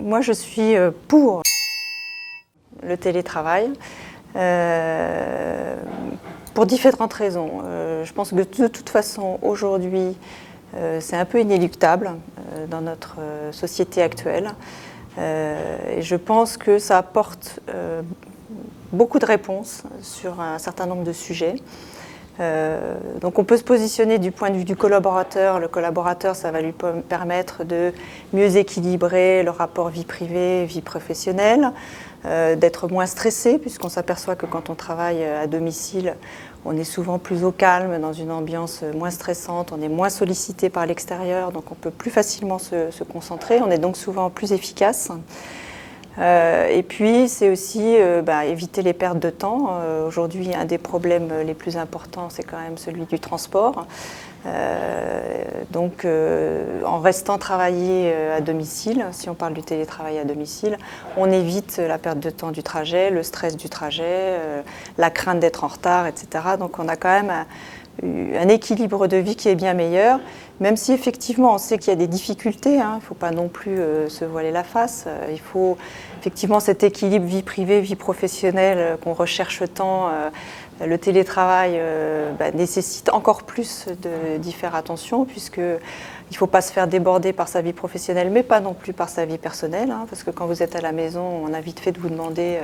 Moi, je suis pour le télétravail pour différentes raisons. Je pense que de toute façon, aujourd'hui, c'est un peu inéluctable dans notre société actuelle. Et je pense que ça apporte beaucoup de réponses sur un certain nombre de sujets. Donc on peut se positionner du point de vue du collaborateur. Le collaborateur, ça va lui permettre de mieux équilibrer le rapport vie privée, vie professionnelle, d'être moins stressé, puisqu'on s'aperçoit que quand on travaille à domicile, on est souvent plus au calme, dans une ambiance moins stressante, on est moins sollicité par l'extérieur, donc on peut plus facilement se concentrer, on est donc souvent plus efficace. Et puis, c'est aussi éviter les pertes de temps. Aujourd'hui, un des problèmes les plus importants, c'est quand même celui du transport. Donc, en restant travailler à domicile, si on parle du télétravail à domicile, on évite la perte de temps du trajet, le stress du trajet, la crainte d'être en retard, etc. Donc, on a quand même un équilibre de vie qui est bien meilleur, même si effectivement on sait qu'il y a des difficultés, il ne faut pas non plus se voiler la face. Il faut effectivement cet équilibre vie privée, vie professionnelle qu'on recherche tant. Le télétravail nécessite encore plus d'y faire attention, puisqu'il ne faut pas se faire déborder par sa vie professionnelle, mais pas non plus par sa vie personnelle, parce que quand vous êtes à la maison, on a vite fait de vous demander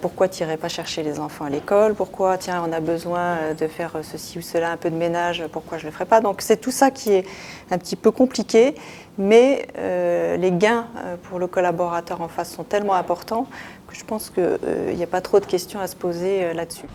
pourquoi tu n'irais pas chercher les enfants à l'école, pourquoi tiens, on a besoin de faire ceci ou cela, un peu de ménage, pourquoi je ne le ferais pas. Donc c'est tout ça qui est un petit peu compliqué, mais les gains pour le collaborateur en face sont tellement importants que je pense qu'il n'y a pas trop de questions à se poser là-dessus.